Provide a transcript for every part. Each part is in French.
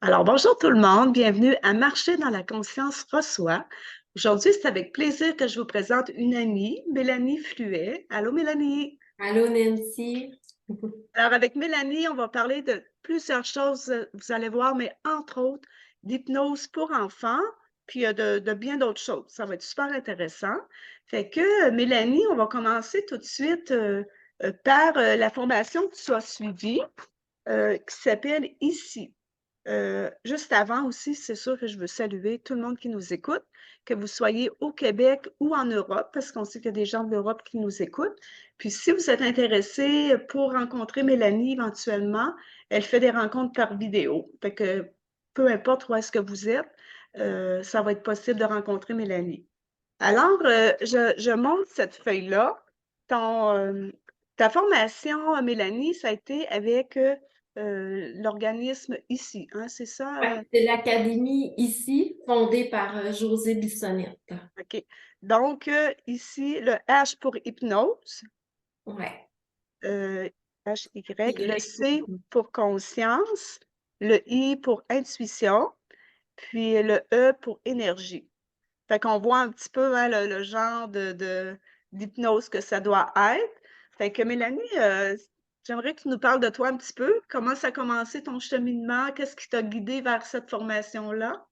Alors, bonjour tout le monde, bienvenue à Marcher dans la conscience reçoit. Aujourd'hui, c'est avec plaisir que je vous présente une amie, Mélanie Fluet. Allô, Mélanie. Allô Nancy. Alors, avec Mélanie, on va parler de plusieurs choses, vous allez voir, mais entre autres, d'hypnose pour enfants, puis de bien d'autres choses. Ça va être super intéressant. Fait que, Mélanie, on va commencer tout de suite par la formation que tu as suivie, qui s'appelle Ici. Juste avant aussi, c'est sûr que je veux saluer tout le monde qui nous écoute, que vous soyez au Québec ou en Europe, parce qu'on sait qu'il y a des gens de l'Europe qui nous écoutent. Puis si vous êtes intéressé pour rencontrer Mélanie éventuellement, elle fait des rencontres par vidéo. Fait que peu importe où est-ce que vous êtes, ça va être possible de rencontrer Mélanie. Alors, je montre cette feuille-là. Ton, ta formation, Mélanie, ça a été avec l'organisme ici, hein, c'est ça? Ouais, c'est l'académie ici, fondée par José Bissonnette. OK. Donc, ici, le H pour hypnose, Ouais. euh, H-Y, le Y. C pour conscience, le I pour intuition, puis le E pour énergie. Fait qu'on voit un petit peu hein, le genre d'hypnose que ça doit être. Fait que Mélanie, j'aimerais que tu nous parles de toi un petit peu. Comment ça a commencé ton cheminement? Qu'est-ce qui t'a guidé vers cette formation-là?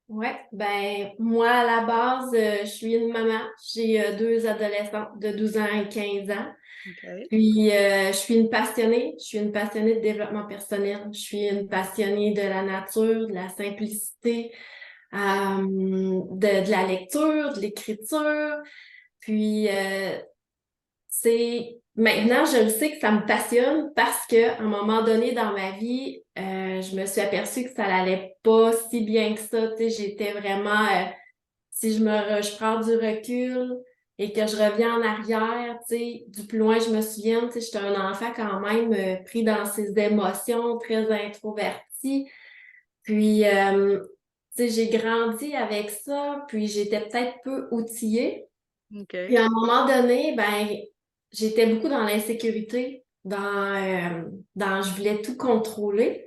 Ouais, ben moi à la base, je suis une maman. J'ai deux adolescents de 12 ans et 15 ans. OK. Puis je suis une passionnée. Je suis une passionnée de développement personnel. Je suis une passionnée de la nature, de la simplicité, de la lecture, de l'écriture. Puis c'est maintenant, je le sais que ça me passionne parce que à un moment donné dans ma vie, je me suis aperçue que ça n'allait pas si bien que ça. Tu sais, j'étais vraiment, si je prends du recul et que je reviens en arrière, tu sais, du plus loin je me souviens, tu sais, j'étais un enfant quand même pris dans ses émotions, très introverti. Puis, tu sais, j'ai grandi avec ça, puis j'étais peut-être peu outillée. Puis OK. à un moment donné, ben, j'étais beaucoup dans l'insécurité, je voulais tout contrôler.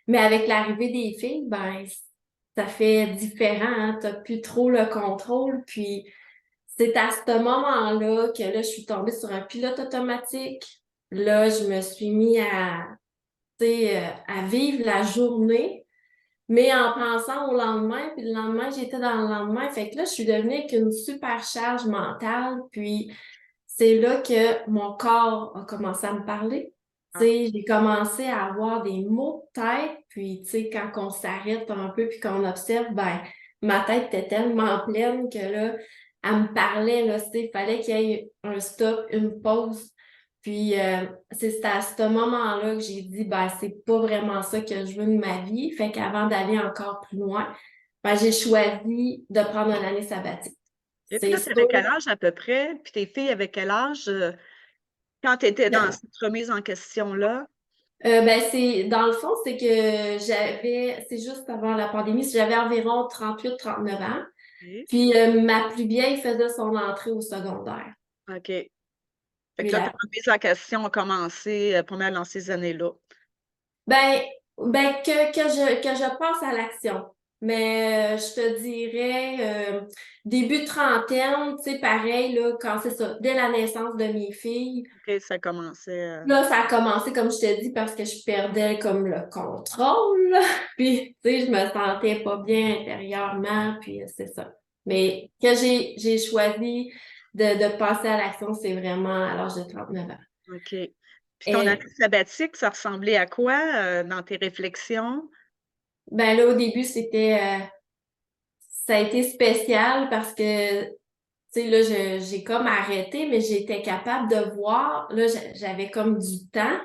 Mais avec l'arrivée des filles, ben, ça fait différent, hein. T'as plus trop le contrôle. Puis c'est à ce moment-là que là, je suis tombée sur un pilote automatique. Là, je me suis mis tu sais, à vivre la journée, mais en pensant au lendemain, puis le lendemain, j'étais dans le lendemain. Fait que là, je suis devenue avec une super charge mentale, puis c'est là que mon corps a commencé à me parler. Tu Ah, sais, j'ai commencé à avoir des maux de tête, puis tu sais, quand on s'arrête un peu puis qu'on observe, ben, ma tête était tellement pleine que là, elle me parlait, là, tu sais, il fallait qu'il y ait un stop, une pause. Puis c'est à ce moment-là que j'ai dit, ben, c'est pas vraiment ça que je veux de ma vie. Fait qu'avant d'aller encore plus loin, ben, j'ai choisi de prendre une année sabbatique. et puis C'est là, tu avais sûr. quel âge à peu près? Puis tes filles avaient quel âge quand tu étais dans cette remise en question-là? Ben c'est dans le fond, c'est que c'est juste avant la pandémie, j'avais environ 38-39 ans. OK. Puis ma plus vieille faisait son entrée au secondaire. OK. Fait Puis que là, ta la remise en question a commencé pas mal dans ces années-là. ben que je passe à l'action. Mais je te dirais début de trentaine, tu sais, pareil, là, quand c'est ça, dès la naissance de mes filles. OK, ça commençait. Là, ça a commencé, comme je te dis, parce que je perdais comme le contrôle. Puis, tu sais, je me sentais pas bien intérieurement, puis c'est ça. Mais que j'ai choisi de passer à l'action, c'est vraiment à l'âge de 39 ans. OK. Puis ton année Et sabbatique, ça ressemblait à quoi, dans tes réflexions? ben là, au début, ça a été spécial parce que, tu sais, là, j'ai comme arrêté, mais j'étais capable de voir, là, j'avais comme du temps.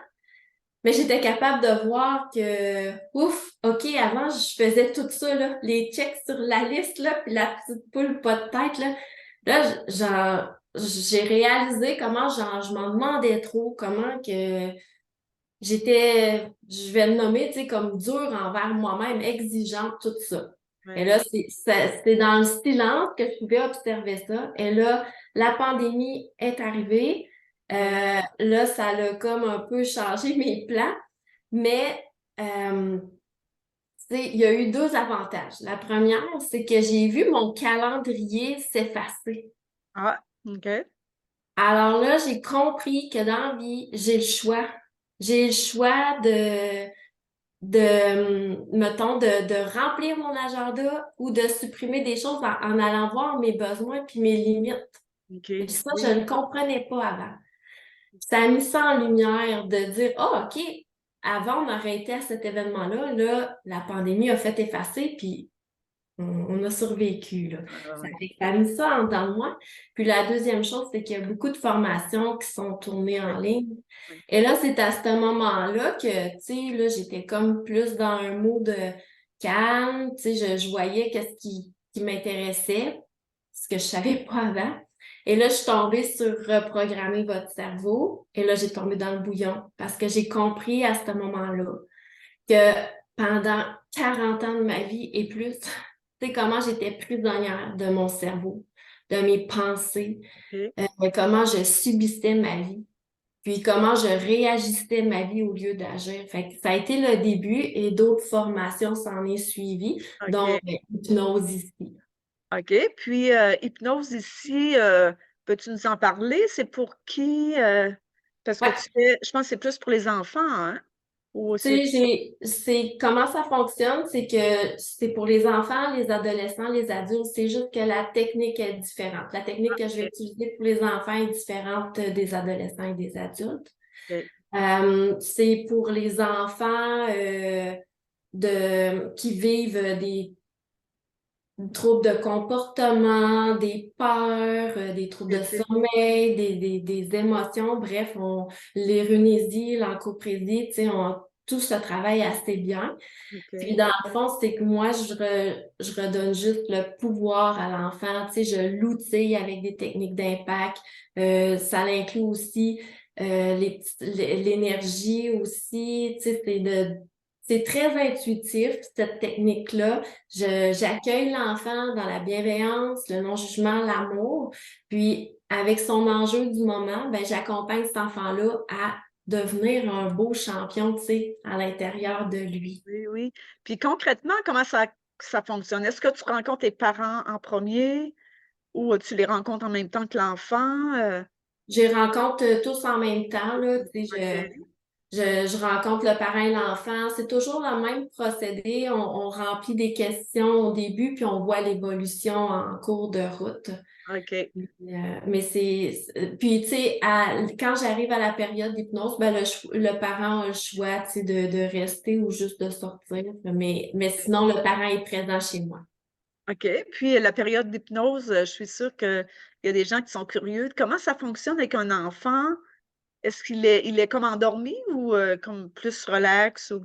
Mais j'étais capable de voir que, ouf, OK, avant, je faisais tout ça, là, les checks sur la liste, là, puis la petite poule pas de tête, là. Là, j'ai réalisé comment, genre, je m'en demandais trop, comment que je vais le nommer, tu sais, comme dure envers moi-même, exigeante, tout ça. Et Ouais. là, c'est dans le silence que je pouvais observer ça. Et là, la pandémie est arrivée. Ouais. Là, ça a comme un peu changé mes plans. Mais tu sais, il y a eu deux avantages. La première, c'est que j'ai vu mon calendrier s'effacer. Ah, OK. Alors là, j'ai compris que dans la vie, j'ai le choix. J'ai le choix mettons, de remplir mon agenda ou de supprimer des choses en allant voir mes besoins puis mes limites. Et OK. puis ça, je Oui. ne le comprenais pas avant. Ça a mis ça en lumière de dire, ah, OK, avant, on aurait été à cet événement-là, là, la pandémie a fait effacer, puis on a survécu, là. Ah, Ça ouais. fait que ça a mis ça en dedans de moi. Puis la deuxième chose, c'est qu'il y a beaucoup de formations qui sont tournées Oui, en ligne. oui. Et là, c'est à ce moment-là que, tu sais, là, j'étais comme plus dans un mood calme, tu sais, je voyais qu'est-ce qui m'intéressait, ce que je savais pas avant. Et là, je suis tombée sur reprogrammer votre cerveau. Et là, j'ai tombé dans le bouillon parce que j'ai compris à ce moment-là que pendant 40 ans de ma vie et plus, tu sais, comment j'étais prisonnière de mon cerveau, de mes pensées, OK. comment je subissais ma vie, puis comment je réagissais ma vie au lieu d'agir. Fait que ça a été le début et d'autres formations s'en est suivies, dont OK. l'hypnose ici. OK. Puis, hypnose ici, peux-tu nous en parler? C'est pour qui? Parce que Ouais. tu fais je pense que c'est plus pour les enfants, hein? Ou Tu c'est sais, c'est comment ça fonctionne, c'est que c'est pour les enfants, les adolescents, les adultes, c'est juste que la technique est différente. La technique que je vais OK, utiliser pour les enfants est différente des adolescents et des adultes. OK. C'est pour les enfants qui vivent des troubles de comportement, des peurs, des troubles de OK, sommeil, des émotions. Bref, l'érunésie, l'encoprésie, tu sais, tout se travaille assez bien. Puis OK. dans le fond, c'est que moi, je redonne juste le pouvoir à l'enfant. Tu sais, je l'outille avec des techniques d'impact. Ça inclut aussi l'énergie aussi. Tu sais, c'est très intuitif, cette technique-là. J'accueille l'enfant dans la bienveillance, le non-jugement, l'amour. Puis, avec son enjeu du moment, ben, j'accompagne cet enfant-là à devenir un beau champion, tu sais, à l'intérieur de lui. Oui, oui. Puis concrètement, comment ça fonctionne? Est-ce que tu rencontres tes parents en premier ou, tu les rencontres en même temps que l'enfant? Je les rencontre tous en même temps, là, tu sais, OK, je rencontre le parent et l'enfant. C'est toujours le même procédé. On remplit des questions au début, puis on voit l'évolution en cours de route. OK. Mais puis tu sais, quand j'arrive à la période d'hypnose, ben le parent a le choix, tu sais, de rester ou juste de sortir. Mais sinon, le parent est présent chez moi. OK. Puis, la période d'hypnose, je suis sûre qu'il y a des gens qui sont curieux. Comment ça fonctionne avec un enfant? Est-ce qu'il est comme endormi ou, comme plus relax ou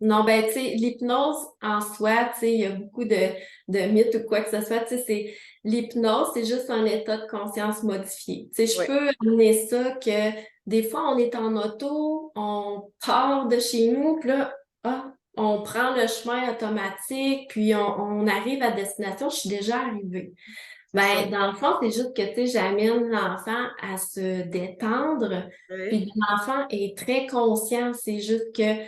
Non, ben, tu sais, l'hypnose en soi, tu sais, il y a beaucoup de mythes ou quoi que ce soit. Tu sais, l'hypnose, c'est juste un état de conscience modifié. Tu sais, je ouais, peux amener ça que des fois, on est en auto, on part de chez nous, puis là, on prend le chemin automatique, puis on arrive à destination, je suis déjà arrivée. c'est ça. Ben, dans le fond, c'est juste que, tu sais, j'amène l'enfant à se détendre, Oui, puis l'enfant est très conscient. C'est juste que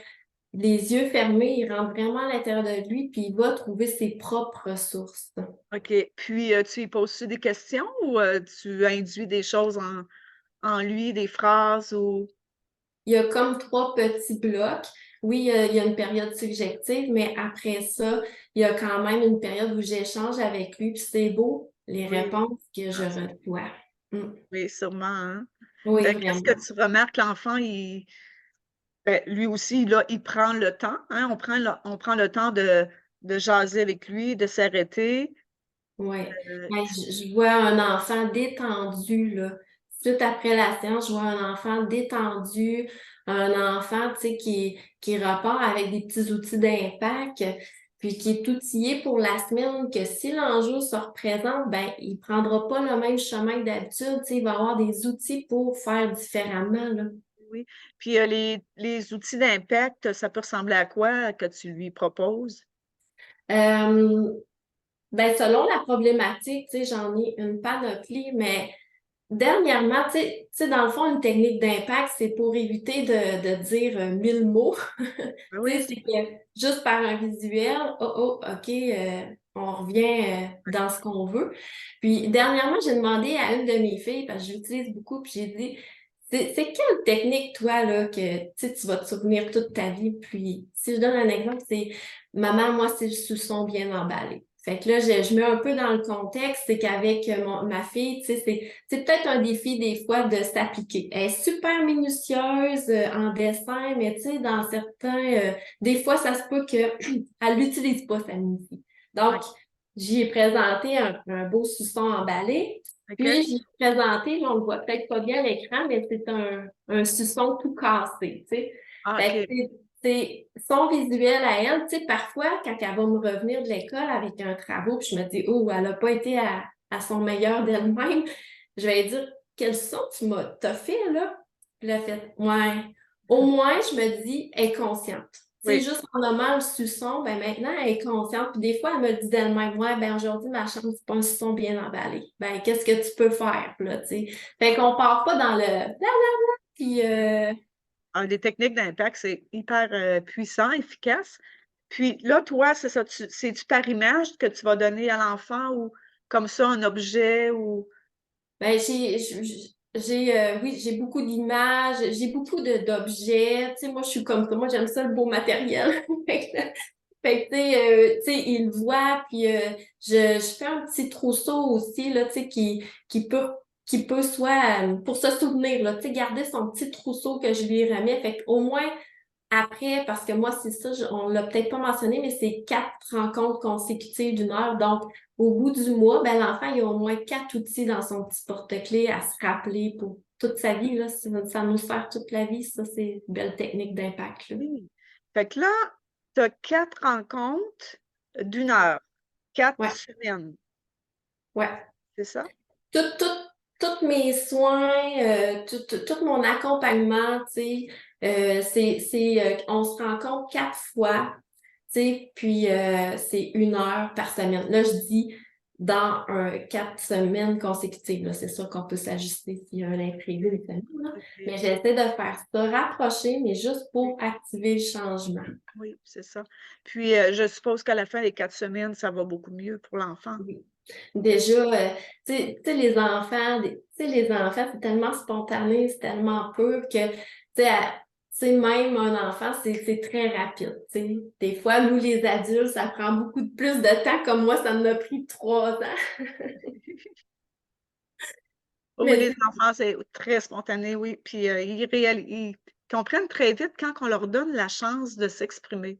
les yeux fermés, il rentre vraiment à l'intérieur de lui, puis il va trouver ses propres ressources. OK. Puis, tu lui poses-tu des questions ou, tu induis des choses en lui, des phrases ou Il y a comme trois petits blocs. Oui, il y a une période subjective, mais après ça, il y a quand même une période où j'échange avec lui, puis c'est beau, les oui, réponses que je ah, reçois. Mm. oui, sûrement, hein? Oui, Qu'est-ce que vraiment. tu remarques l'enfant, lui aussi, là, il prend le temps, hein? On prend le temps de jaser avec lui, de s'arrêter, Oui. heu, Ben, je vois un enfant détendu, là. Tout après la séance, je vois un enfant détendu, un enfant, tu sais, qui repart avec des petits outils d'impact, puis qui est outillé pour la semaine, que si l'enjeu se représente, ben, il prendra pas le même chemin que d'habitude, tu sais, il va avoir des outils pour faire différemment, là. oui. Puis, les outils d'impact, ça peut ressembler à quoi que tu lui proposes? Euh, ben, selon la problématique, tu sais, j'en ai une panoplie, mais dernièrement, dans le fond, une technique d'impact, c'est pour éviter de dire 1000 mots. Ben Tu sais, oui, c'est que juste par un visuel, OK, on revient dans ce qu'on veut. Puis, dernièrement, j'ai demandé à une de mes filles, parce que j'utilise beaucoup, puis j'ai dit, c'est quelle technique, toi, là, que tu vas te souvenir toute ta vie? Puis, si je donne un exemple, c'est, maman, moi, c'est le soupçon bien emballé. Fait que là, je mets un peu dans le contexte, c'est qu'avec ma fille, c'est peut-être un défi des fois de s'appliquer. Elle est super minutieuse en dessin, mais tu sais, dans certains, des fois, ça se peut qu'elle l'utilise pas, sa minutie. Donc, OK. j'y ai présenté un beau suçon emballé. Puis, OK. j'y ai présenté, là, on le voit peut-être pas bien à l'écran, mais c'est un suçon tout cassé, tu sais. Ah, Fait OK. que c'est son visuel à elle. Tu sais, parfois, quand elle va me revenir de l'école avec un travaux, puis je me dis, oh, elle n'a pas été à son meilleur d'elle-même, je vais lui dire, quel son t'as fait, là? Puis elle a fait, ouais. Au moins, je me dis, elle est consciente. Tu sais, Oui. juste en nommant le suçon, ben maintenant, elle est consciente. Puis des fois, elle me dit d'elle-même, ouais, ben aujourd'hui, ma chambre, c'est pas un suçon bien emballé. Ben, qu'est-ce que tu peux faire, là, tu sais? Fait qu'on part pas dans le blablabla, puis Des techniques d'impact, c'est hyper puissant, efficace. Puis là, toi, c'est ça, c'est-tu par image que tu vas donner à l'enfant ou comme ça, un objet ou. ben, oui, j'ai beaucoup d'images, j'ai beaucoup d'objets. Tu sais, moi, je suis comme ça. Moi, j'aime ça, le beau matériel. Fait que, tu sais, il voit, puis je fais un petit trousseau aussi, là, tu sais, qui peut, qui peut soit, pour se souvenir, là, tu sais, garder son petit trousseau que je lui remets. Fait qu'au moins, après, parce que moi, c'est ça, on l'a peut-être pas mentionné, mais c'est 4 rencontres consécutives d'1 heure. Donc, au bout du mois, ben, l'enfant, il a au moins 4 outils dans son petit porte-clés à se rappeler pour toute sa vie, là. Ça nous sert toute la vie. Ça, c'est une belle technique d'impact, là. Oui. Fait que là, tu as 4 rencontres d'1 heure, 4 Ouais, semaines, ouais. c'est ça? tout, tout, tous mes soins, tout mon accompagnement, tu sais, on se rencontre 4 fois, tu sais, puis c'est 1 heure par semaine. Là, je dis dans 4 semaines consécutives, là, c'est sûr qu'on peut s'ajuster s'il y a un imprévu, évidemment, là. OK. Mais j'essaie de faire ça rapprocher, mais juste pour activer le changement. Oui, c'est ça. Puis, je suppose qu'à la fin des 4 semaines, ça va beaucoup mieux pour l'enfant. Oui. Déjà, les enfants, les enfants, c'est tellement spontané, c'est tellement pur que, même un enfant, c'est très rapide, tu sais. Des fois, nous, les adultes, ça prend beaucoup plus de temps, comme moi, ça m'a pris 3 ans. Oui, oui, Mais les enfants, c'est très spontané, oui. Puis, ils comprennent très vite quand on leur donne la chance de s'exprimer.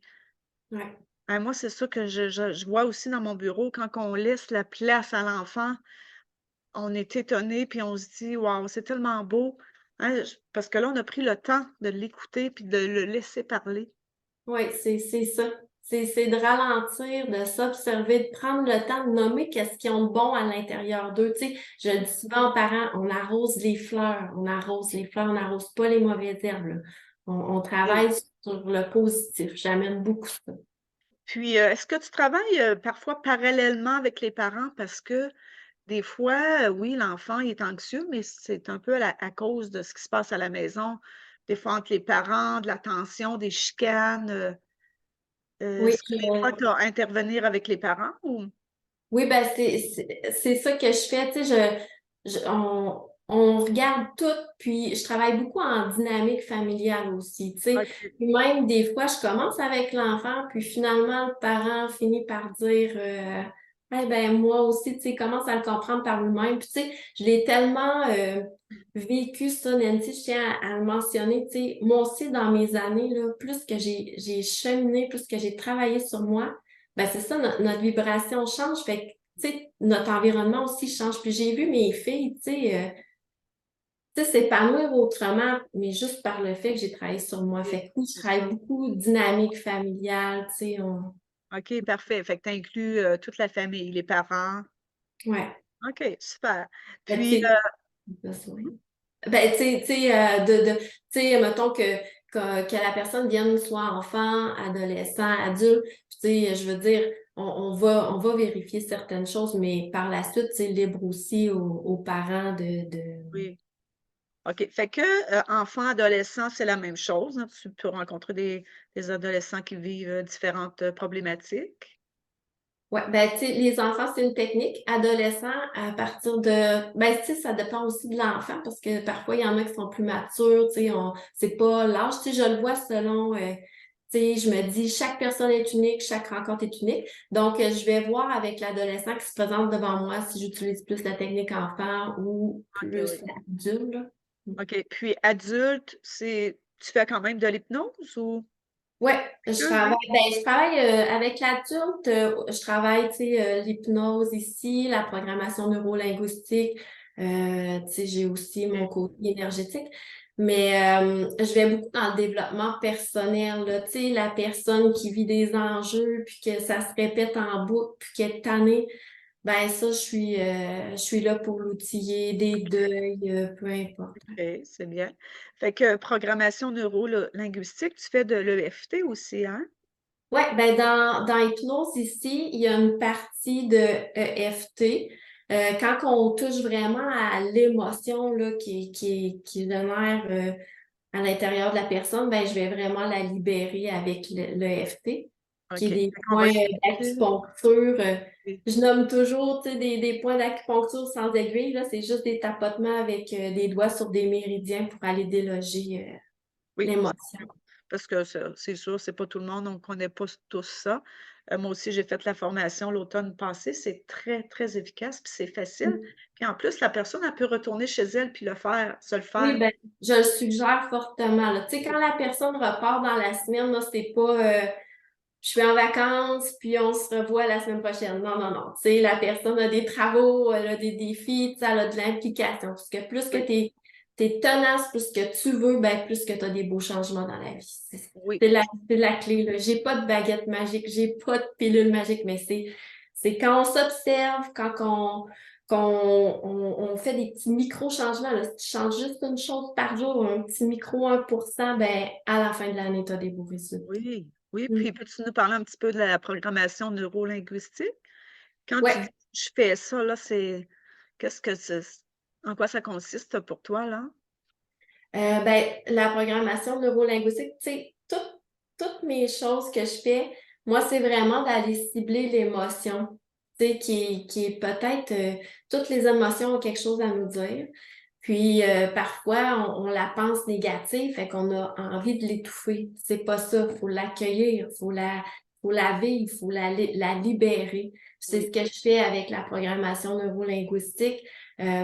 ouais. Moi, c'est ça que je vois aussi dans mon bureau, quand on laisse la place à l'enfant, on est étonné, puis on se dit: «Waouh, c'est tellement beau!» Hein, parce que là, on a pris le temps de l'écouter puis de le laisser parler. Oui, c'est ça. C'est de ralentir, de s'observer, de prendre le temps de nommer qu'est-ce qu'ils ont de bon à l'intérieur d'eux. Tu sais, je le dis souvent aux parents, on arrose les fleurs, on arrose les fleurs, on n'arrose pas les mauvaises herbes, là. On Et travaille sur le positif. J'amène beaucoup ça. puis, est-ce que tu travailles, parfois parallèlement avec les parents? Parce que des fois, oui, l'enfant il est anxieux, mais c'est un peu à cause de ce qui se passe à la maison. Des fois entre les parents, de la tension, des chicanes, Oui, est-ce que des fois tu as à intervenir avec les parents ou? oui, ben c'est ça que je fais. Tu sais, on regarde tout, puis je travaille beaucoup en dynamique familiale aussi. Tu sais, OK. puis même des fois, je commence avec l'enfant, puis finalement, le parent finit par dire eh ben moi aussi, tu sais, commence à le comprendre par lui-même. Puis tu sais, je l'ai tellement vécu ça, Nancy, je tiens à le mentionner. Tu sais, moi aussi, dans mes années, là, plus que j'ai cheminé, plus que j'ai travaillé sur moi. Ben c'est ça, notre vibration change, fait que, tu sais, notre environnement aussi change. Puis j'ai vu mes filles, tu sais, s'épanouir autrement, mais juste par le fait que j'ai travaillé sur moi. Oui, Fait que oui, je c'est travaille ça. beaucoup dynamique familiale, tu sais, OK, parfait. Fait que tu inclus, toute la famille, les parents. ouais. OK, super. Fait que, Puis, tu sais, besoin. Ben, tu sais, mettons que la personne vienne soit enfant, adolescent, adulte, puis tu sais, je veux dire, on va vérifier certaines choses, mais par la suite, c'est libre aussi aux parents de... Oui. OK. Fait que, enfants, adolescents, c'est la même chose, hein? Tu peux rencontrer des adolescents qui vivent, différentes, problématiques. Ouais, ben, tu sais, les enfants, c'est une technique. Adolescents, à partir de, ben, tu sais, ça dépend aussi de l'enfant parce que parfois, il y en a qui sont plus matures, tu sais, c'est pas l'âge, tu sais, je le vois selon, tu sais, je me dis, chaque personne est unique, chaque rencontre est unique. Donc, je vais voir avec l'adolescent qui se présente devant moi si j'utilise plus la technique enfant ou OK, plus oui. adulte, là. OK. Puis adulte, tu fais quand même de l'hypnose ou? Ouais, Que oui. je travaille avec l'adulte, je travaille, tu sais, l'hypnose ici, la programmation neurolinguistique, tu sais, j'ai aussi mon OK. côté énergétique, mais je vais beaucoup dans le développement personnel, là, tu sais, la personne qui vit des enjeux, puis que ça se répète en boucle, puis qui est tannée, ben ça, je suis là pour l'outiller, des deuils, peu importe. OK, c'est bien. Fait que programmation neuro-linguistique, tu fais de l'EFT aussi, hein? Ouais, ben dans hypnose ici, il y a une partie de EFT. Quand on touche vraiment à l'émotion là, qui génère à l'intérieur de la personne, ben je vais vraiment la libérer avec l'EFT, qui OK. est Fait des qu'on va points chercher d'acupuncture. oui, Je nomme toujours tu sais, des points d'acupuncture sans aiguille, là, c'est juste des tapotements avec des doigts sur des méridiens pour aller déloger oui, l'émotion. parce que c'est sûr, c'est pas tout le monde, on connaît pas tous ça. Moi aussi, j'ai fait la formation l'automne passé, c'est très, très efficace, puis c'est facile. Puis en plus, la personne, elle peut retourner chez elle puis se le Oui, faire. ben, je le suggère fortement, là. Tu sais, quand Oui, la personne repart dans la semaine, là, c'est pas je suis en vacances, puis on se revoit la semaine prochaine. Non, non, non. Tu sais, la personne a des travaux, elle a des défis, tu sais, elle a de l'implication. Parce que plus que oui, t'es tenace, plus que tu veux, ben, plus que tu as des beaux changements dans la vie. oui, C'est la clé, là. J'ai pas de baguette magique, j'ai pas de pilule magique, mais c'est quand on s'observe, on fait des petits micro-changements, là. Si tu changes juste une chose par jour, un petit micro 1%, ben, à la fin de l'année, tu as des beaux résultats. oui, oui. Mm. Puis peux-tu nous parler un petit peu de la programmation neurolinguistique? Quand tu dis: Ouais. «Je fais ça», là, qu'est-ce que c'est en quoi ça consiste pour toi, là? Ben, la programmation neurolinguistique, tu sais, toutes mes choses que je fais, moi, c'est vraiment d'aller cibler l'émotion, tu sais, qui est peut-être, toutes les émotions ont quelque chose à nous dire. Puis, parfois, on la pense négative, fait qu'on a envie de l'étouffer. C'est pas ça, faut l'accueillir, faut la vivre, faut la libérer. C'est ce Oui, que je fais avec la programmation neurolinguistique. La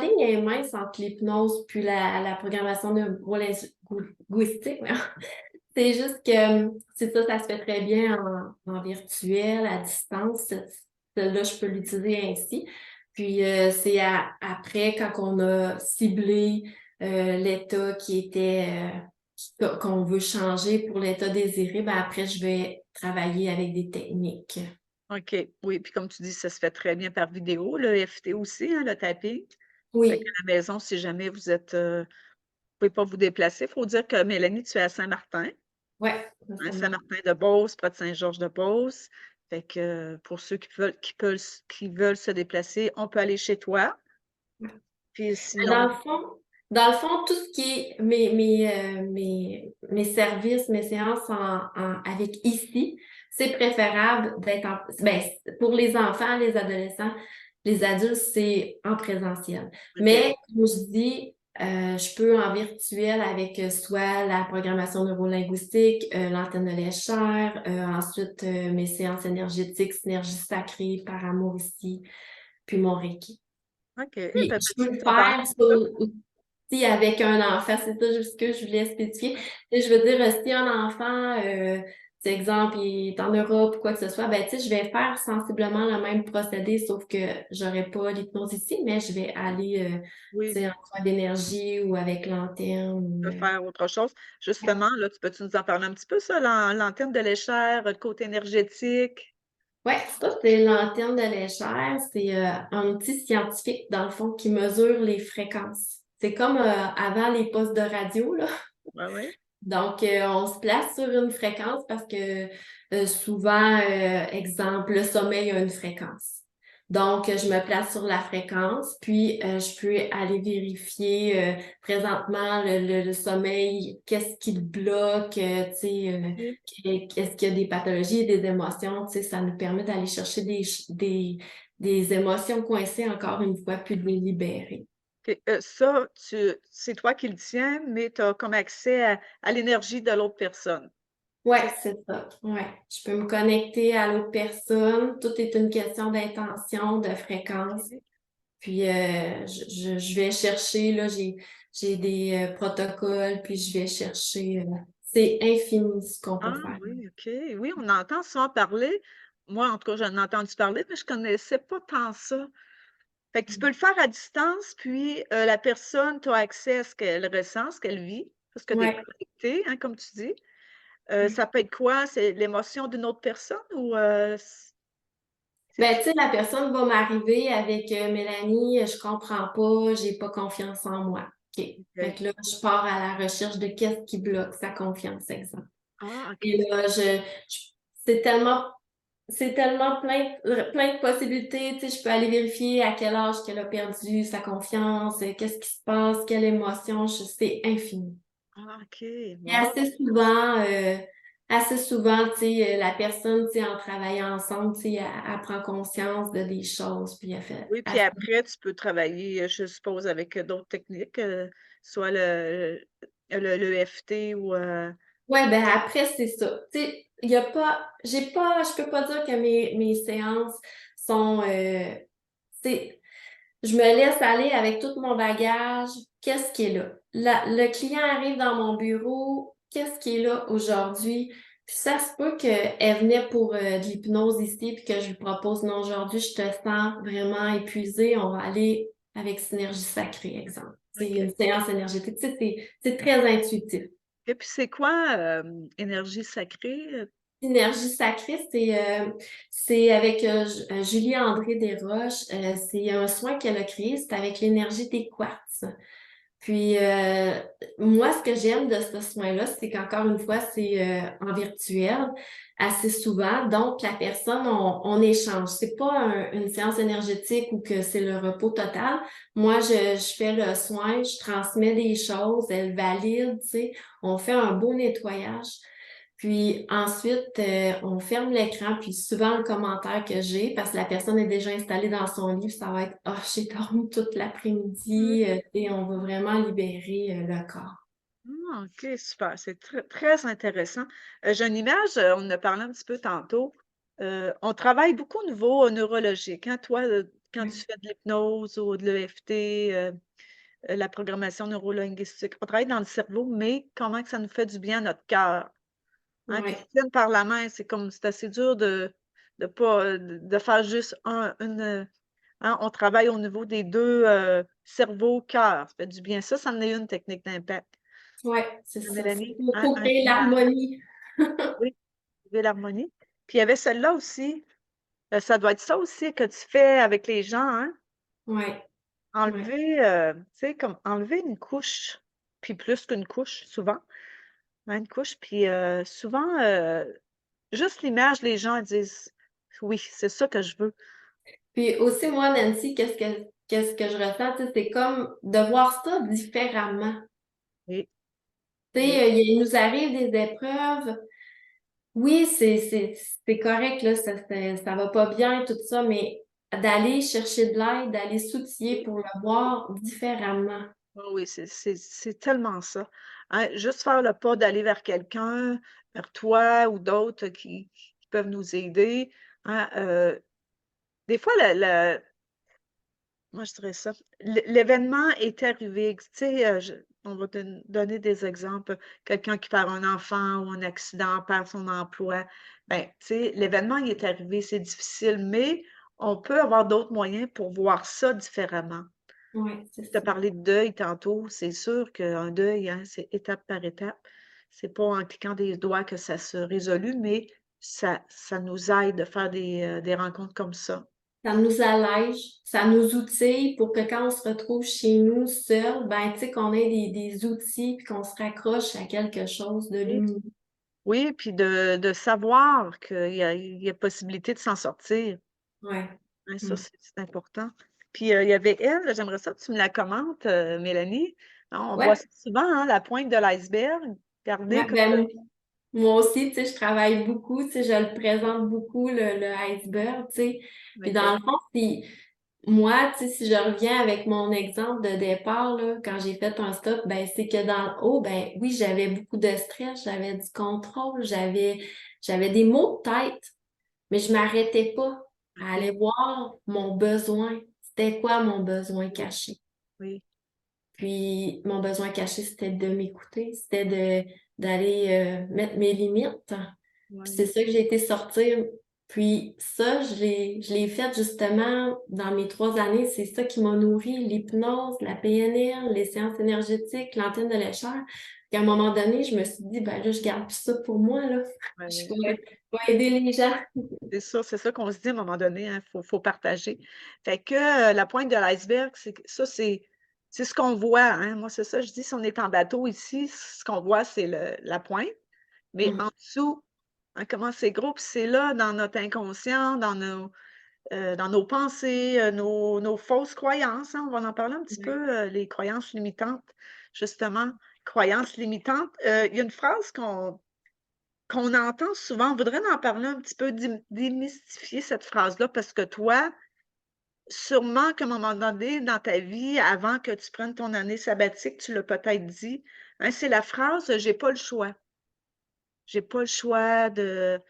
ligne est mince entre l'hypnose puis la programmation neurolinguistique. C'est juste que c'est ça, ça se fait très bien en virtuel, à distance. Celle-là, je peux l'utiliser ainsi. Puis c'est après, quand on a ciblé l'état qu'on veut changer pour l'état désiré, ben après, je vais travailler avec des techniques. OK. Oui, puis comme tu dis, ça se fait très bien par vidéo, le EFT aussi, hein, le tapping. Fait qu'à Oui, la maison, si jamais vous êtes, pouvez pas vous déplacer, il faut dire que Mélanie, tu es à Saint-Martin, ouais, hein, ça marche. Saint-Martin-de-Beauce, près de Saint-Georges-de-Beauce. Fait que pour ceux qui veulent se déplacer, on peut aller chez toi. Puis Dans sinon le fond, dans le fond, tout ce qui est mes services, mes séances avec ici, c'est préférable d'être ben, pour les enfants, les adolescents, les adultes, c'est en présentiel. OK, Mais, comme je dis, je peux en virtuel avec soit la programmation neurolinguistique, l'antenne de l'échelle, ensuite mes séances énergétiques, synergie sacrée, par amour ici, puis mon Reiki. OK. Puis, Ben, je peux-tu peux le nous en parler faire un petit peu? aussi avec un enfant, c'est ça juste ce que je voulais spécifier. Et je veux dire, si un enfant, par exemple, il est en Europe ou quoi que ce soit, ben, tu sais, je vais faire sensiblement le même procédé, sauf que j'aurai pas l'hypnose ici, mais je vais aller, tu Oui, sais, en soin d'énergie ou avec l'antenne. de faire autre chose. Justement, là, peux-tu nous en parler un petit peu ça, l'antenne de l'échelle, le côté énergétique? Ouais, ça, c'est l'antenne de l'échelle. C'est un outil scientifique, dans le fond, qui mesure les fréquences. C'est comme avant les postes de radio, là. Ouais, ouais. Donc, on se place sur une fréquence parce que souvent, exemple, le sommeil a une fréquence. Donc, je me place sur la fréquence, puis je peux aller vérifier présentement le sommeil, qu'est-ce qui le bloque, tu sais, OK. est-ce qu'il y a des pathologies, des émotions, tu sais, ça nous permet d'aller chercher des émotions coincées encore une fois, puis de les libérer. OK, ça, c'est toi qui le tiens, mais tu as comme accès à l'énergie de l'autre personne. Ouais, C'est ça? c'est ça. Ouais. Je peux me connecter à l'autre personne. Tout est une question d'intention, de fréquence. OK. Puis je vais chercher, là, j'ai des protocoles, puis je vais chercher. C'est infini ce qu'on peut Ah faire. oui, OK. Oui, on entend souvent parler. Moi, en tout cas, j'en ai entendu parler, mais je connaissais pas tant ça. Fait que tu peux le faire à distance, puis, la personne, tu as accès à ce qu'elle ressent, ce qu'elle vit, parce que tu es Ouais. connecté, hein, comme tu dis. Ouais. Ça peut être quoi? C'est l'émotion d'une autre personne ou, c'est Ben, tu qui? sais, la personne va m'arriver avec Mélanie, je comprends pas, j'ai pas confiance en moi. OK. Fait OK. que là, je pars à la recherche de qu'est-ce qui bloque sa confiance, exemple. Ah, Et OK. là, c'est tellement plein de possibilités. Tu sais, je peux aller vérifier à quel âge qu'elle a perdu sa confiance, qu'est-ce qui se passe, quelle émotion, c'est infini. Ah, OK. Et Wow, assez souvent, tu sais, la personne, tu sais, en travaillant ensemble, tu sais, elle prend conscience de des choses, puis oui, puis après, tu peux travailler, je suppose, avec, d'autres techniques, soit le EFT ou, ouais, ben après, c'est ça. Tu sais, il y a pas, je peux pas dire que mes séances sont, c'est je me laisse aller avec tout mon bagage. Qu'est-ce qui est là? Le client arrive dans mon bureau. Qu'est-ce qui est là aujourd'hui? Puis ça se peut qu'elle venait pour de l'hypnose ici, puis que je lui propose, non, aujourd'hui, je te sens vraiment épuisé. On va aller avec synergie sacrée, exemple. C'est OK. une séance énergétique. Tu sais, c'est très intuitif. Et puis c'est quoi, énergie sacrée? Synergie sacrée, c'est avec Julie André Desroches. C'est un soin qu'elle a créé, c'est avec l'énergie des quartz. Puis moi, ce que j'aime de ce soin-là, c'est qu'encore une fois, c'est en virtuel assez souvent. Donc, la personne, on échange. C'est pas une séance énergétique ou que c'est le repos total. Moi, je fais le soin, je transmets des choses, elle valide, tu sais, on fait un beau nettoyage. Puis ensuite, on ferme l'écran, puis souvent le commentaire que j'ai, parce que la personne est déjà installée dans son lit, ça va être «Oh, j'ai dormi toute Mmh. l'après-midi», et on va vraiment libérer le corps. Ah, OK, super, c'est très intéressant. J'ai une image, on en a parlé un petit peu tantôt. On travaille beaucoup au niveau, neurologique, hein. Toi, quand tu Oui, fais de l'hypnose ou de l'EFT, la programmation neurolinguistique, on travaille dans le cerveau, mais comment que ça nous fait du bien à notre cœur, hein, qui oui, se tiennent par la main. C'est assez dur de pas, de faire juste hein, on travaille au niveau des 2 cerveau, cœur. Ça fait du bien. Ça en est une technique d'impact. ouais, c'est ça. Mélanie, hein, Faut créer l'harmonie. oui, trouver l'harmonie. Puis il y avait celle-là aussi, ça doit être ça aussi que tu fais avec les gens, hein? Ouais, ouais. Enlever, tu sais, comme enlever une couche, puis plus qu'une couche souvent, hein, une couche, puis, souvent, juste l'image, les gens disent: «Oui, c'est ça que je veux». Puis aussi, moi, Nancy, qu'est-ce que je ressens, tu sais, c'est comme de voir ça différemment. Oui, Tu oui. sais, il nous arrive des épreuves. Oui, c'est correct, là, ça va pas bien, tout ça, mais d'aller chercher de l'aide, d'aller s'outiller pour le voir différemment. Oui, oui, c'est tellement ça, hein, juste faire le pas d'aller vers quelqu'un, vers toi ou d'autres qui peuvent nous aider, hein, des fois moi je dirais ça, l'événement est arrivé, tu sais, on va donner des exemples, quelqu'un qui perd un enfant ou un accident, perd son emploi, ben, tu sais, l'événement il est arrivé, c'est difficile, mais on peut avoir d'autres moyens pour voir ça différemment. Ouais, c'est Tu as ça. parlé de deuil tantôt, c'est sûr qu'un deuil, hein, c'est étape par étape. C'est pas en cliquant des doigts que ça se résolut, mais ça nous aide de faire des rencontres comme ça. Ça nous allège, ça nous outille pour que quand on se retrouve chez nous seul, ben, tu sais, qu'on ait des outils puis qu'on se raccroche à quelque chose de Oui, lumineux. oui, puis de savoir qu'il y a possibilité de s'en sortir. Ouais. Hein, ça, Mm. c'est important. Puis, il y avait elle, j'aimerais ça que tu me la commentes, Mélanie. Hein, on voit Ouais. ça souvent, hein, la pointe de l'iceberg. Regardez Ouais, comme ben, moi aussi, tu sais, je travaille beaucoup, tu sais, je le présente beaucoup, le iceberg, tu sais. Puis dans OK, le fond, moi, tu sais, si je reviens avec mon exemple de départ, là, quand j'ai fait un stop, ben, c'est que dans le haut, ben, oui, j'avais beaucoup de stress, j'avais du contrôle, j'avais des maux de tête, mais je m'arrêtais pas à aller OK. voir mon besoin. C'était quoi mon besoin Oui, caché? oui, Puis mon besoin caché, c'était de m'écouter, c'était d'aller mettre mes limites. Puis c'est oui, ça que j'ai été sortir. Puis ça, je l'ai fait justement dans mes 3 années. C'est ça qui m'a nourri, l'hypnose, la PNL, les séances énergétiques, l'antenne de l'échelle. Puis à un moment donné, je me suis dit, ben là, je garde plus ça pour moi, là. Je oui. vais aider les gens. C'est ça qu'on se dit à un moment donné, hein, faut partager. Fait que, la pointe de l'iceberg, c'est que ça, c'est ce qu'on voit, hein. Moi, c'est ça, je dis, si on est en bateau ici, ce qu'on voit, c'est la pointe, mais Mm. en dessous, hein, comment c'est gros, puis c'est là, dans notre inconscient, dans nos pensées, nos fausses croyances, hein. On va en parler un petit Ouais. peu, les croyances limitantes, justement. Croyances limitantes, il y a une phrase qu'on entend souvent, on voudrait en parler un petit peu, démystifier cette phrase-là parce que toi, sûrement qu'à un moment donné dans ta vie, avant que tu prennes ton année sabbatique, tu l'as peut-être dit, hein, c'est la phrase: «J'ai pas le choix. J'ai pas le choix de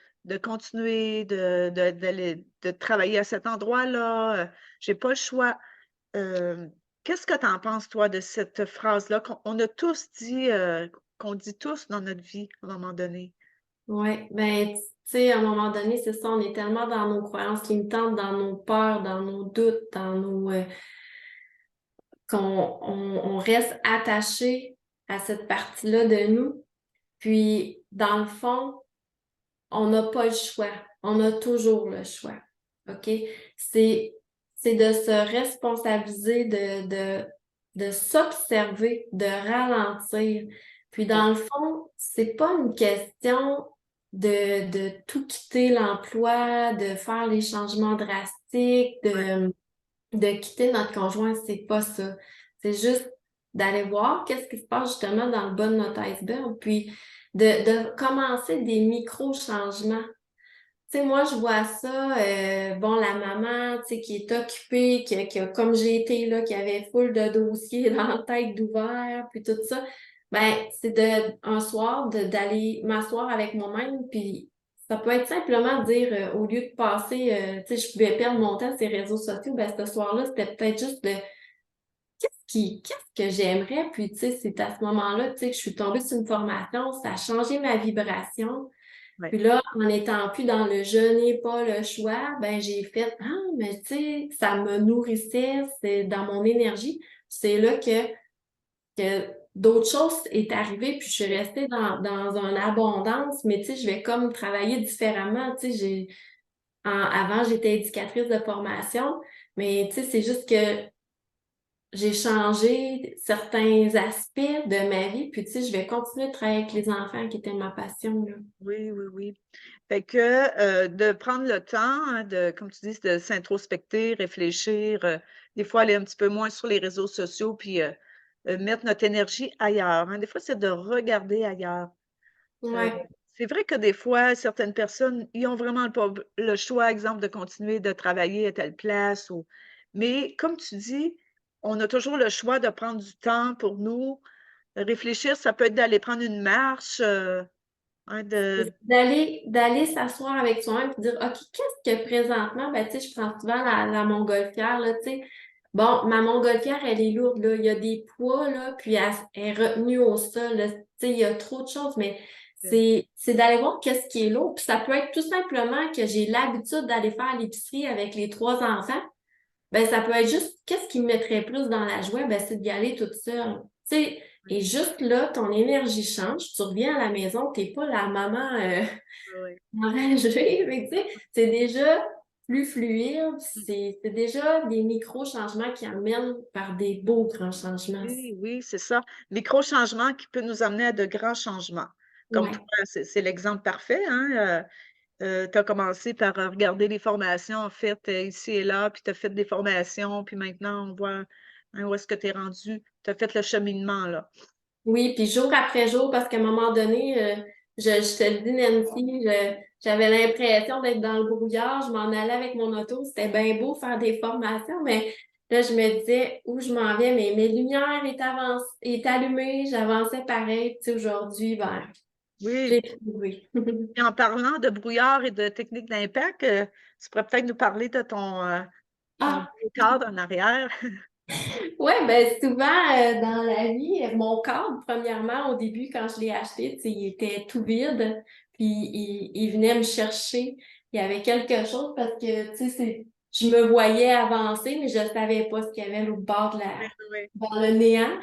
continuer de travailler à cet endroit-là, j'ai pas le choix». Qu'est-ce que tu en penses toi de cette phrase-là qu'on a tous dit, qu'on dit tous dans notre vie à un moment donné? Ouais, ben, tu sais, à un moment donné, c'est ça, on est tellement dans nos croyances limitantes, dans nos peurs, dans nos doutes, qu'on reste attaché à cette partie-là de nous. Puis, dans le fond, on n'a pas le choix. On a toujours le choix. OK? C'est, c'est de se responsabiliser, de s'observer, de ralentir. Puis, Oui, dans le fond, c'est pas une question de tout quitter l'emploi, de faire les changements drastiques, ouais, de quitter notre conjoint, c'est pas ça. C'est juste d'aller voir qu'est-ce qui se passe justement dans le bas de notre iceberg, puis de commencer des micro-changements. Tu sais, moi, je vois ça, bon, la maman, tu sais, qui est occupée, comme j'ai été là, qui avait full de dossiers dans la tête d'ouvert, puis tout ça, ben, c'est un soir, d'aller m'asseoir avec moi-même, puis ça peut être simplement dire, au lieu de passer, tu sais, je pouvais perdre mon temps sur les réseaux sociaux, ben, ce soir-là, c'était peut-être juste qu'est-ce que j'aimerais, puis tu sais, c'est à ce moment-là, tu sais, que je suis tombée sur une formation, ça a changé ma vibration, ouais. puis là, en étant plus dans le je n'ai pas le choix, ben j'ai fait ah mais tu sais, ça me nourrissait, c'est dans mon énergie. C'est là que d'autres choses est arrivé, puis je suis restée dans une abondance, mais tu sais, je vais comme travailler différemment. Tu sais, avant, j'étais éducatrice de formation, mais tu sais, c'est juste que j'ai changé certains aspects de ma vie, puis tu sais, je vais continuer de travailler avec les enfants qui étaient ma passion, là. Oui, oui, oui. Fait que, de prendre le temps, hein, comme tu dis, de s'introspecter, réfléchir, des fois aller un petit peu moins sur les réseaux sociaux puis, mettre notre énergie ailleurs, hein. Des fois, c'est de regarder ailleurs. Heu, Ouais. c'est vrai que des fois, certaines personnes, ils ont vraiment pas le choix, exemple, de continuer de travailler à telle place mais comme tu dis, on a toujours le choix de prendre du temps pour nous, réfléchir. Ça peut être d'aller prendre une marche, hein, de D'aller s'asseoir avec soi-même et dire: «OK, qu'est-ce que présentement» ben, tu sais, je prends souvent la montgolfière, là, tu sais. Bon, ma montgolfière, elle est lourde, là. Il y a des poids, là, puis elle est retenue au sol, là. Tu sais, il y a trop de choses, mais c'est d'aller voir qu'est-ce qui est lourd. Puis ça peut être tout simplement que j'ai l'habitude d'aller faire l'épicerie avec les 3 enfants. Ben, ça peut être juste qu'est-ce qui me mettrait plus dans la joie? Ben, c'est d'y aller toute seule. Tu sais, oui, et juste là, ton énergie change, tu reviens à la maison, t'es pas la maman oui, oui. enragée. Fait que, tu sais, c'est déjà plus fluide, c'est déjà des micro-changements qui amènent par des beaux grands changements. Oui, oui, c'est ça. Micro-changement qui peut nous amener à de grands changements. Comme toi, Ouais. c'est l'exemple parfait, hein? Tu as commencé par regarder les formations, en fait, ici et là, puis tu as fait des formations, puis maintenant on voit hein, où est-ce que tu es rendu. Tu as fait le cheminement, là. Oui, puis jour après jour, parce qu'à un moment donné, je te le dis, Nancy, j'avais l'impression d'être dans le brouillard. Je m'en allais avec mon auto. C'était bien beau faire des formations, mais là, je me disais où je m'en viens, mais mes lumières étaient allumées, j'avançais pareil. Puis, tu sais, aujourd'hui, ben, Oui. j'ai trouvé. Et en parlant de brouillard et de technique d'impact, tu pourrais peut-être nous parler de ton Ah, beau cadre en arrière. ouais, ben souvent dans la vie, mon cadre, premièrement, au début, quand je l'ai acheté, tu sais, il était tout vide, puis il venait me chercher. Il y avait quelque chose parce que, tu sais, je me voyais avancer, mais je savais pas ce qu'il y avait à l'autre bord Oui, oui, dans le néant.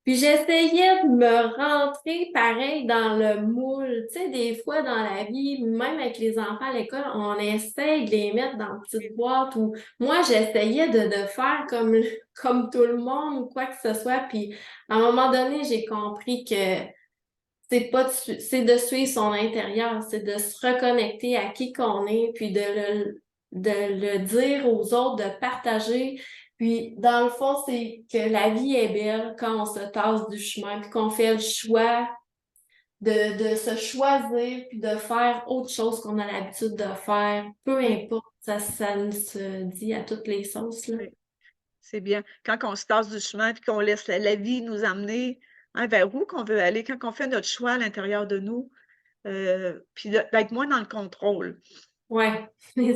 Puis j'essayais de me rentrer pareil dans le moule. Tu sais, des fois dans la vie, même avec les enfants à l'école, on essaye de les mettre dans une petite oui, boîte ou moi, j'essayais de faire comme, comme tout le monde ou quoi que ce soit. Puis à un moment donné, j'ai compris que c'est de suivre son intérieur, c'est de se reconnecter à qui qu'on est, puis de le dire aux autres, de partager. Puis, dans le fond, c'est que la vie est belle quand on se tasse du chemin, puis qu'on fait le choix de se choisir, puis de faire autre chose qu'on a l'habitude de faire, peu oui, importe, ça ne se dit à toutes les sauces, là. oui. C'est bien. Quand on se tasse du chemin puis qu'on laisse la vie nous amener hein, vers où qu'on veut aller, quand on fait notre choix à l'intérieur de nous, puis d'être moins dans le contrôle. Ouais. Puis,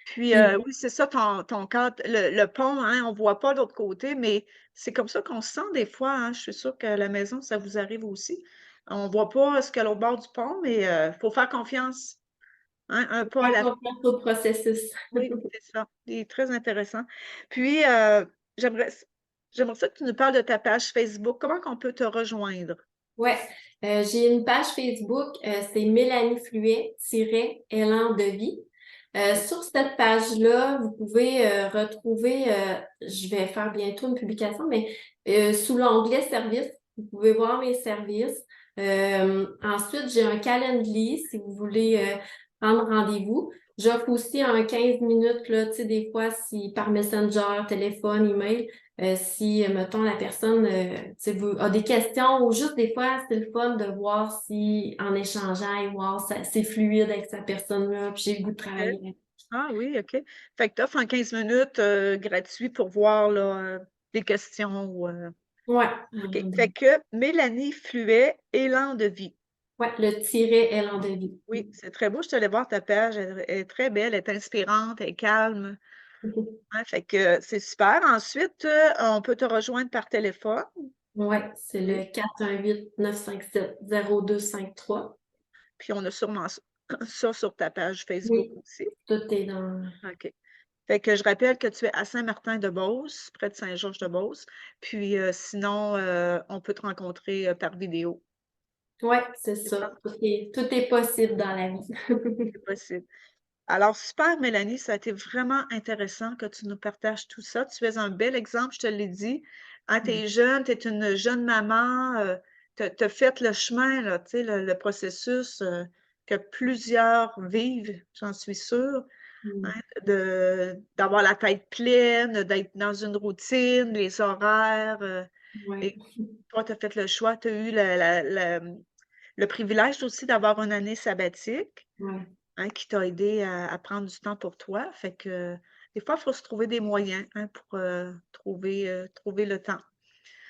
Puis, oui, c'est ça ton cadre, le pont, hein, on voit pas l'autre côté, mais c'est comme ça qu'on se sent des fois, hein. Je suis sûre qu'à la maison, ça vous arrive aussi. On voit pas ce qu'il y a à l'autre bord du pont, mais faut faire confiance, hein, un pas à faire la fois. confiance au processus. Oui, c'est ça. Il est très intéressant. Puis, j'aimerais s j'aimerais ça que tu nous parles de ta page Facebook. Comment qu'on peut te rejoindre? Ouais, j'ai une page Facebook, c'est Mélanie Fluet-Élan de vie. Sur cette page-là, vous pouvez retrouver, je vais faire bientôt une publication, mais sous l'onglet services, vous pouvez voir mes services. Ensuite, j'ai un calendrier si vous voulez prendre rendez-vous. J'offre aussi un 15 minutes, là, tu sais, des fois, si par Messenger, téléphone, email, si, mettons, la personne tu sais, a des questions ou juste des fois, c'est le fun de voir si, en échangeant, et voir c'est fluide avec sa personne-là, puis j'ai le goût de OK. travailler avec. Ah oui, OK. Fait que tu offres un 15 minutes, gratuit pour voir là, des questions ou, Ouais, OK. Fait que Mélanie Fluet, Élan de vie. ouais, le tiret est l'an de vie. Oui, c'est très beau. Je suis allée voir ta page. Elle est très belle, elle est inspirante, elle est calme. Hein, fait que c'est super. Ensuite, on peut te rejoindre par téléphone. Ouais, c'est Oui. le 418-957-0253. Puis on a sûrement ça sur ta page Facebook Oui, aussi. tout est dans. OK. Fait que je rappelle que tu es à Saint-Martin-de-Beauce, près de Saint-Georges-de-Beauce. Puis, sinon, on peut te rencontrer, par vidéo. Ouais, c'est C'est ça? ça. Tout est possible dans la vie. C'est possible. Alors super Mélanie, ça a été vraiment intéressant que tu nous partages tout ça. Tu es un bel exemple, je te l'ai dit. Hein, tu es jeune, tu es une jeune maman, tu as fait le chemin là, tu sais, le processus, que plusieurs vivent, j'en suis sûre, hein, Mm. d'avoir la tête pleine, d'être dans une routine, les horaires, Ouais, et toi, tu as fait le choix, tu as eu le privilège aussi d'avoir une année sabbatique. ouais. Hein, qui t'a aidé à prendre du temps pour toi. Fait que, des fois, il faut se trouver des moyens, hein, pour, trouver le temps.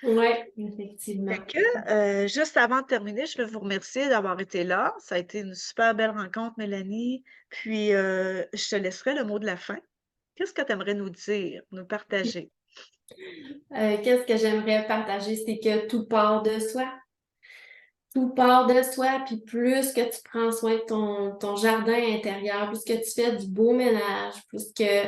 Ouais, Fait effectivement. que, juste avant de terminer, je veux vous remercier d'avoir été là. Ça a été une super belle rencontre, Mélanie. Puis, je te laisserai le mot de la fin. Qu'est-ce que tu aimerais nous dire, nous partager? Qu'est-ce que j'aimerais partager, c'est que tout part de soi. Tout part de soi, puis plus que tu prends soin de ton jardin intérieur, plus que tu fais du beau ménage, plus que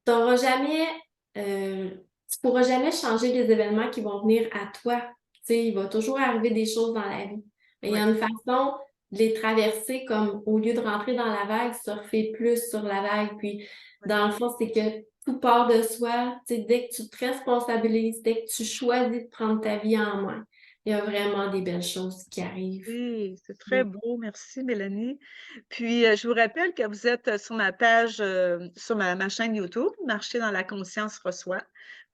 t'auras jamais, tu pourras jamais changer les événements qui vont venir à toi. Tu sais, il va toujours arriver des choses dans la vie. Mais il y Oui, a une façon de les traverser comme au lieu de rentrer dans la vague, surfer plus sur la vague. Puis, Ouais. dans le fond, c'est que tout part de soi. Tu sais, dès que tu te responsabilises, dès que tu choisis de prendre ta vie en main, il y a vraiment des belles choses qui arrivent. Oui, c'est Mm. très beau. Merci, Mélanie. Puis, je vous rappelle que vous êtes sur ma page, sur ma chaîne YouTube, Marcher dans la conscience reçoit.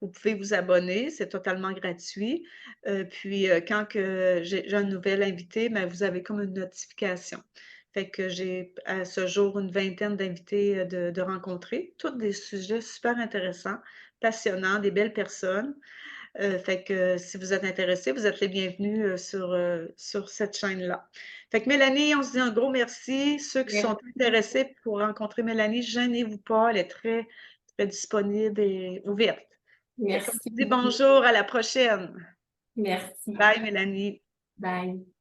Vous pouvez vous abonner, c'est totalement gratuit. Puis, quand que j'ai un nouvel invité, ben, vous avez comme une notification. Fait que j'ai à ce jour une vingtaine d'invités de rencontrer, tous des sujets super intéressants, passionnants, des belles personnes. Fait que si vous êtes intéressé, vous êtes les bienvenus sur cette chaîne-là. Fait que Mélanie, on se dit un gros merci. Ceux qui sont Merci. intéressés pour rencontrer Mélanie, gênez-vous pas, elle est très, très disponible et ouverte. Fait qu'on se Merci dit beaucoup. bonjour, à la prochaine. Merci. Bye Mélanie. Bye.